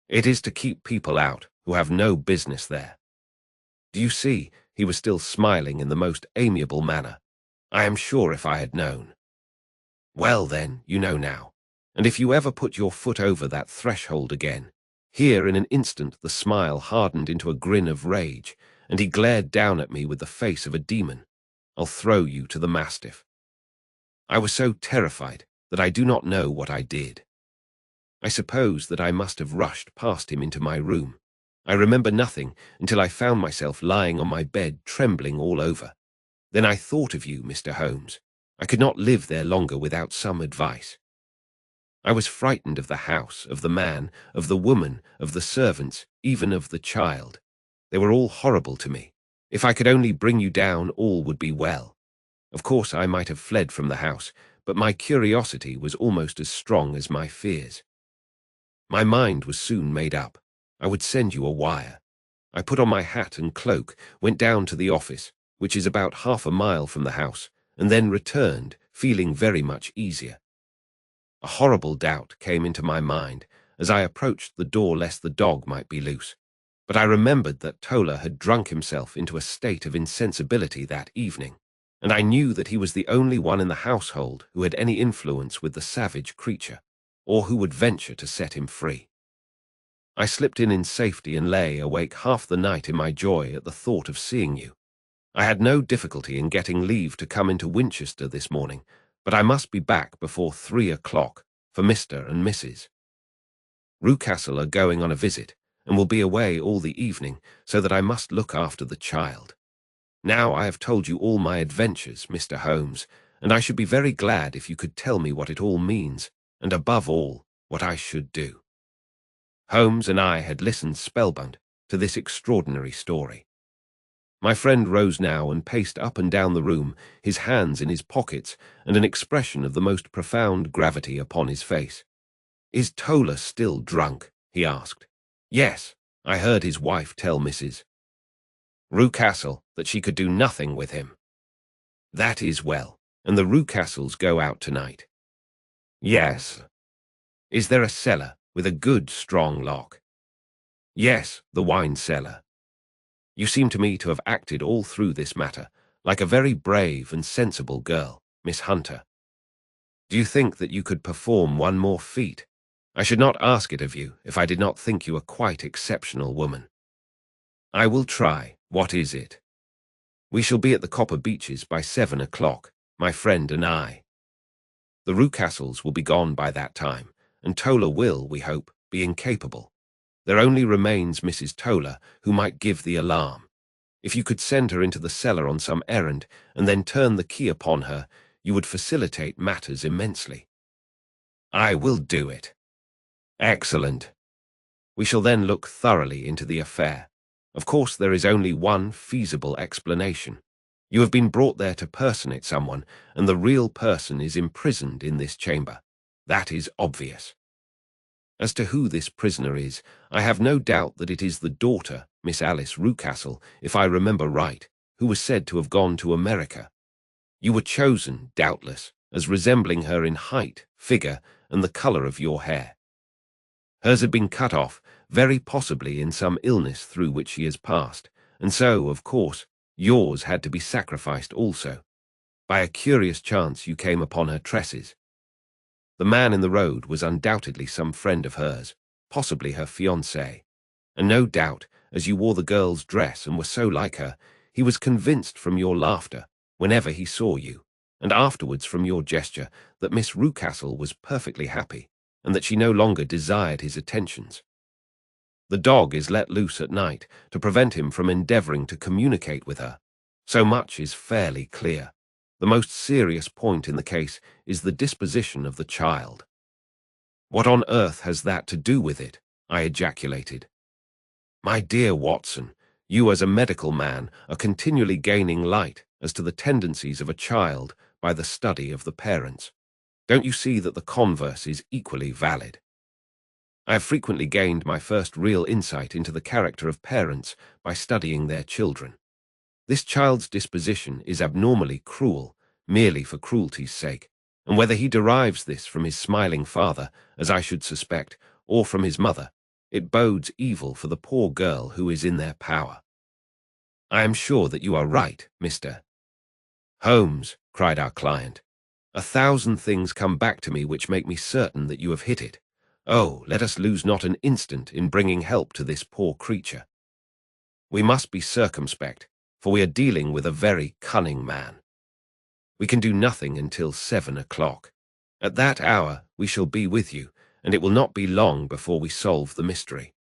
It is to keep people out who have no business there. Do you see?" He was still smiling in the most amiable manner. "I am sure if I had known." "Well then, you know now, and if you ever put your foot over that threshold again—" Here in an instant the smile hardened into a grin of rage, and he glared down at me with the face of a demon. "I'll throw you to the mastiff." I was so terrified that I do not know what I did. I suppose that I must have rushed past him into my room. I remember nothing until I found myself lying on my bed trembling all over. Then I thought of you, Mr. Holmes. I could not live there longer without some advice. I was frightened of the house, of the man, of the woman, of the servants, even of the child. They were all horrible to me. If I could only bring you down, all would be well. Of course I might have fled from the house, but my curiosity was almost as strong as my fears. My mind was soon made up. I would send you a wire. I put on my hat and cloak, went down to the office, which is about half a mile from the house, and then returned, feeling very much easier. A horrible doubt came into my mind as I approached the door lest the dog might be loose, but I remembered that Toller had drunk himself into a state of insensibility that evening, and I knew that he was the only one in the household who had any influence with the savage creature, or who would venture to set him free. I slipped in safety and lay awake half the night in my joy at the thought of seeing you. I had no difficulty in getting leave to come into Winchester this morning, but I must be back before 3 o'clock for Mr. and Mrs. Rucastle are going on a visit, and will be away all the evening, so that I must look after the child. Now I have told you all my adventures, Mr. Holmes, and I should be very glad if you could tell me what it all means, and above all, what I should do. Holmes and I had listened spellbound to this extraordinary story. My friend rose now and paced up and down the room, his hands in his pockets, and an expression of the most profound gravity upon his face. "Is Toller still drunk?" he asked. "Yes, I heard his wife tell Mrs. Rucastle that she could do nothing with him." "That is well, and the Rucastles go out tonight?" "Yes." "Is there a cellar with a good strong lock?" "Yes, the wine cellar." "You seem to me to have acted all through this matter like a very brave and sensible girl, Miss Hunter. Do you think that you could perform one more feat? I should not ask it of you if I did not think you a quite exceptional woman." "I will try. What is it?" "We shall be at the Copper Beeches by 7 o'clock, my friend and I. The Rucastles will be gone by that time, and Toller will, we hope, be incapable. There only remains Mrs. Toller, who might give the alarm. If you could send her into the cellar on some errand, and then turn the key upon her, you would facilitate matters immensely." "I will do it." "Excellent. We shall then look thoroughly into the affair. Of course, there is only one feasible explanation. You have been brought there to personate someone, and the real person is imprisoned in this chamber. That is obvious. As to who this prisoner is, I have no doubt that it is the daughter, Miss Alice Rucastle, if I remember right, who was said to have gone to America. You were chosen, doubtless, as resembling her in height, figure, and the colour of your hair. Hers had been cut off, very possibly in some illness through which she has passed, and so, of course, yours had to be sacrificed also. By a curious chance you came upon her tresses. The man in the road was undoubtedly some friend of hers, possibly her fiancé, and no doubt, as you wore the girl's dress and were so like her, he was convinced from your laughter, whenever he saw you, and afterwards from your gesture, that Miss Rucastle was perfectly happy, and that she no longer desired his attentions. The dog is let loose at night to prevent him from endeavouring to communicate with her. So much is fairly clear. The most serious point in the case is the disposition of the child." "What on earth has that to do with it?" I ejaculated. "My dear Watson, you as a medical man are continually gaining light as to the tendencies of a child by the study of the parents. Don't you see that the converse is equally valid? I have frequently gained my first real insight into the character of parents by studying their children. This child's disposition is abnormally cruel, merely for cruelty's sake, and whether he derives this from his smiling father, as I should suspect, or from his mother, it bodes evil for the poor girl who is in their power." "I am sure that you are right, Mr. Holmes," cried our client. "A thousand things come back to me which make me certain that you have hit it. Oh, let us lose not an instant in bringing help to this poor creature. We must be circumspect, for we are dealing with a very cunning man. We can do nothing until 7 o'clock. At that hour we shall be with you, and it will not be long before we solve the mystery."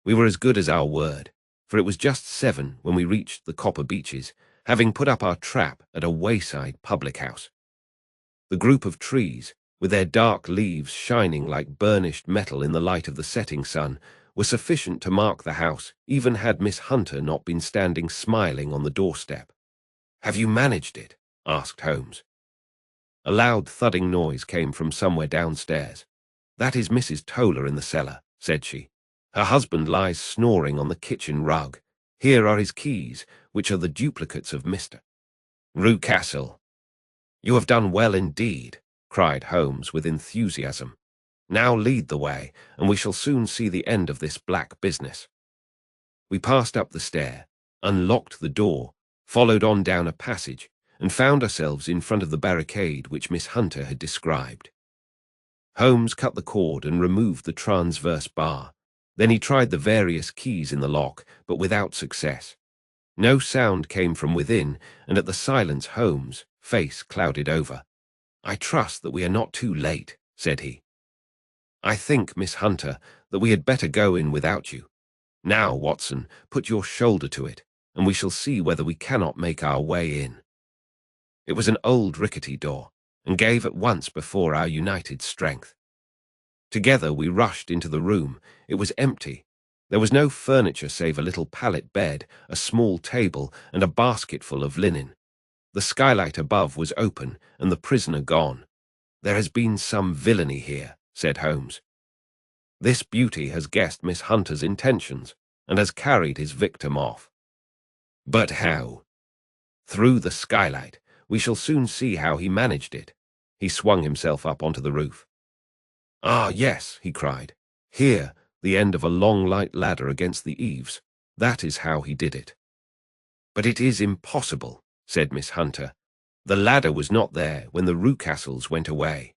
We were as good as our word, for it was just 7 when we reached the Copper Beeches, having put up our trap at a wayside public-house. The group of trees, with their dark leaves shining like burnished metal in the light of the setting sun, were sufficient to mark the house, even had Miss Hunter not been standing smiling on the doorstep. "Have you managed it?" asked Holmes. A loud thudding noise came from somewhere downstairs. "That is Mrs. Toller in the cellar," said she. "Her husband lies snoring on the kitchen rug. Here are his keys, which are the duplicates of Mr. Rucastle." "You have done well indeed," cried Holmes with enthusiasm. "Now lead the way, and we shall soon see the end of this black business." We passed up the stair, unlocked the door, followed on down a passage, and found ourselves in front of the barricade which Miss Hunter had described. Holmes cut the cord and removed the transverse bar. Then he tried the various keys in the lock, but without success. No sound came from within, and at the silence Holmes' face clouded over. "I trust that we are not too late," said he. "I think, Miss Hunter, that we had better go in without you. Now, Watson, put your shoulder to it, and we shall see whether we cannot make our way in." It was an old rickety door, and gave at once before our united strength. Together we rushed into the room. It was empty. There was no furniture save a little pallet bed, a small table, and a basketful of linen. The skylight above was open, and the prisoner gone. "There has been some villainy here," said Holmes. "This beauty has guessed Miss Hunter's intentions, and has carried his victim off." "But how?" "Through the skylight. We shall soon see how he managed it." He swung himself up onto the roof. "Ah, yes," he cried. "Here, the end of a long light ladder against the eaves. That is how he did it." "But it is impossible," said Miss Hunter. "The ladder was not there when the Rucastles went away.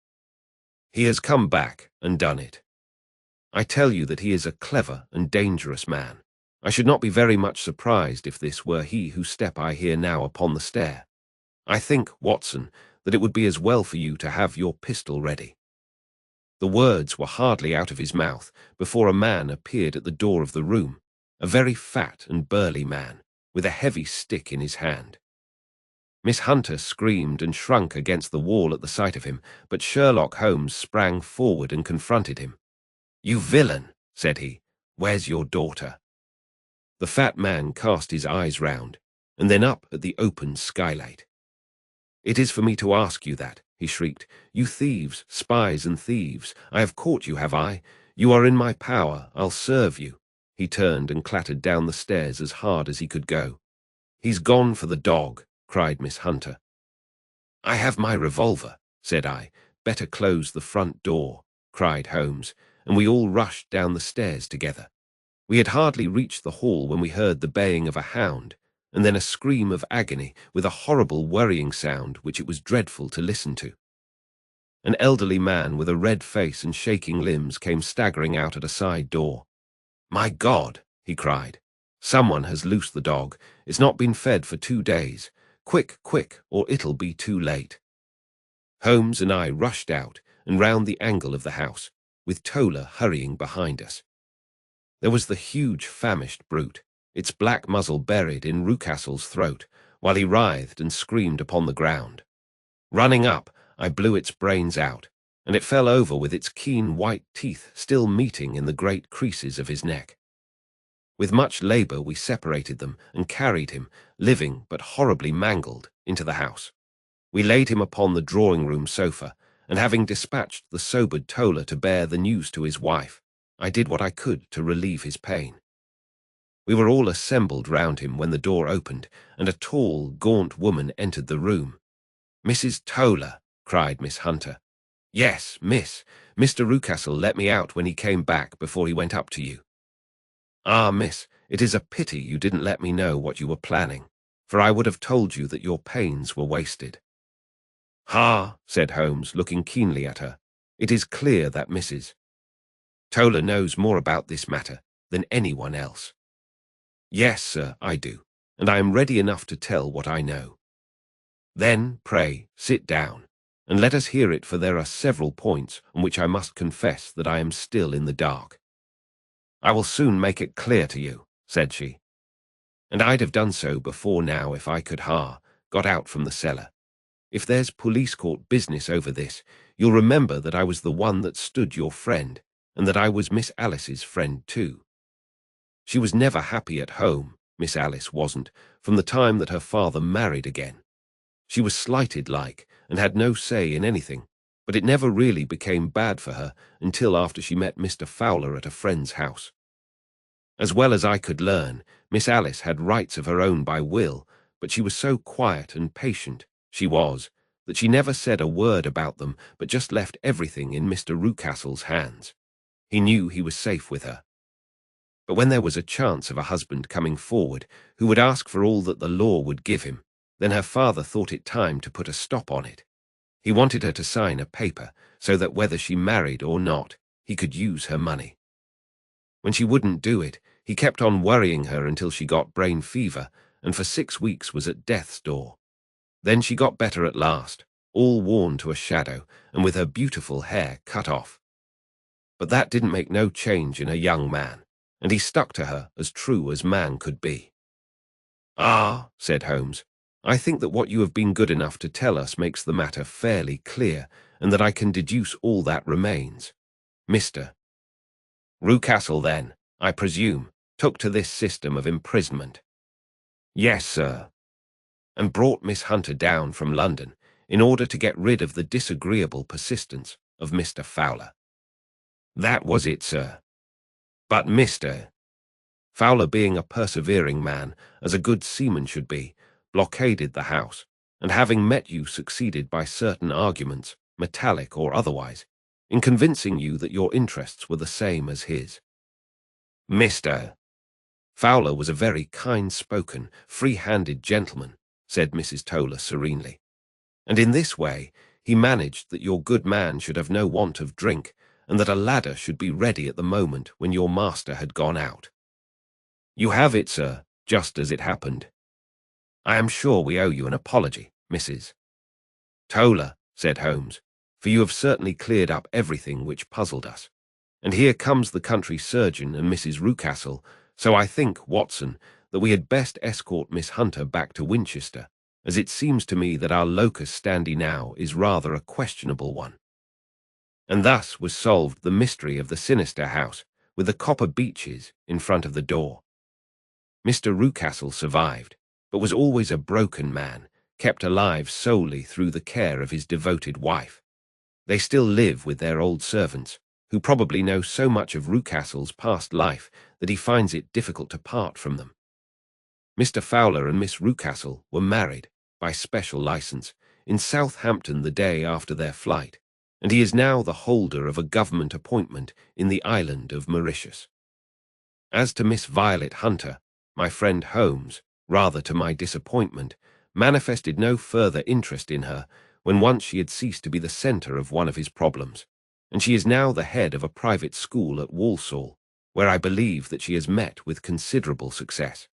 He has come back and done it. I tell you that he is a clever and dangerous man. I should not be very much surprised if this were he whose step I hear now upon the stair. I think, Watson, that it would be as well for you to have your pistol ready." The words were hardly out of his mouth before a man appeared at the door of the room, a very fat and burly man, with a heavy stick in his hand. Miss Hunter screamed and shrunk against the wall at the sight of him, but Sherlock Holmes sprang forward and confronted him. "You villain," said he, "where's your daughter?" The fat man cast his eyes round, and then up at the open skylight. "It is for me to ask you that," he shrieked. "You thieves, spies and thieves, I have caught you, have I? You are in my power, I'll serve you." He turned and clattered down the stairs as hard as he could go. "He's gone for the dog," cried Miss Hunter. "I have my revolver," said I. "Better close the front door," cried Holmes, and we all rushed down the stairs together. We had hardly reached the hall when we heard the baying of a hound, and then a scream of agony with a horrible worrying sound which it was dreadful to listen to. An elderly man with a red face and shaking limbs came staggering out at a side door. "My God!" he cried. "Someone has loosed the dog. It's not been fed for 2 days. Quick, quick, or it'll be too late." Holmes and I rushed out and round the angle of the house, with Toller hurrying behind us. There was the huge famished brute, its black muzzle buried in Rucastle's throat, while he writhed and screamed upon the ground. Running up, I blew its brains out, and it fell over with its keen white teeth still meeting in the great creases of his neck. With much labour we separated them and carried him, living but horribly mangled, into the house. We laid him upon the drawing-room sofa, and having dispatched the sobered Toller to bear the news to his wife, I did what I could to relieve his pain. We were all assembled round him when the door opened, and a tall, gaunt woman entered the room. "Mrs. Toller," cried Miss Hunter. "Yes, miss. Mr. Rucastle let me out when he came back before he went up to you." "Ah, miss, it is a pity you didn't let me know what you were planning, for I would have told you that your pains were wasted." "Ha," said Holmes, looking keenly at her. "It is clear that Mrs. Toller knows more about this matter than anyone else." "Yes, sir, I do, and I am ready enough to tell what I know." "Then, pray, sit down, and let us hear it, for there are several points on which I must confess that I am still in the dark." "I will soon make it clear to you," said she. "And I'd have done so before now if I could got out from the cellar. If there's police court business over this, you'll remember that I was the one that stood your friend, and that I was Miss Alice's friend too. She was never happy at home, Miss Alice wasn't, from the time that her father married again. She was slighted like, and had no say in anything, but it never really became bad for her until after she met Mr. Fowler at a friend's house. As well as I could learn, Miss Alice had rights of her own by will, but she was so quiet and patient, she was, that she never said a word about them, but just left everything in Mr. Rucastle's hands. He knew he was safe with her. But when there was a chance of a husband coming forward who would ask for all that the law would give him, Then her father thought it time to put a stop on it. He wanted her to sign a paper so that whether she married or not, he could use her money. When she wouldn't do it, he kept on worrying her until she got brain fever and for 6 weeks was at death's door. Then she got better at last, all worn to a shadow and with her beautiful hair cut off. But that didn't make no change in a young man, and he stuck to her as true as man could be. "Ah," said Holmes, "I think that what you have been good enough to tell us makes the matter fairly clear, and that I can deduce all that remains. Mr. Rucastle, then, I presume, took to this system of imprisonment." "Yes, sir." "And brought Miss Hunter down from London in order to get rid of the disagreeable persistence of Mr. Fowler." "That was it, sir." "But Mr. Fowler, being a persevering man, as a good seaman should be, blockaded the house, and having met you succeeded by certain arguments, metallic or otherwise, in convincing you that your interests were the same as his." "Mr. Fowler was a very kind-spoken, free-handed gentleman," said Mrs. Toller serenely, "and in this way he managed that your good man should have no want of drink, and that a ladder should be ready at the moment when your master had gone out. You have it, sir, just as it happened. I am sure we owe you an apology, Mrs. Toller," said Holmes, "for you have certainly cleared up everything which puzzled us. And here comes the country surgeon and Mrs. Rucastle, so I think, Watson, that we had best escort Miss Hunter back to Winchester, as it seems to me that our locus standi now is rather a questionable one." And thus was solved the mystery of the sinister house, with the copper beeches in front of the door. Mr. Rucastle survived, but was always a broken man, kept alive solely through the care of his devoted wife. They still live with their old servants, who probably know so much of Rucastle's past life that he finds it difficult to part from them. Mr. Fowler and Miss Rucastle were married, by special license, in Southampton the day after their flight, and he is now the holder of a government appointment in the island of Mauritius. As to Miss Violet Hunter, my friend Holmes, rather to my disappointment, manifested no further interest in her when once she had ceased to be the centre of one of his problems, and she is now the head of a private school at Walsall, where I believe that she has met with considerable success.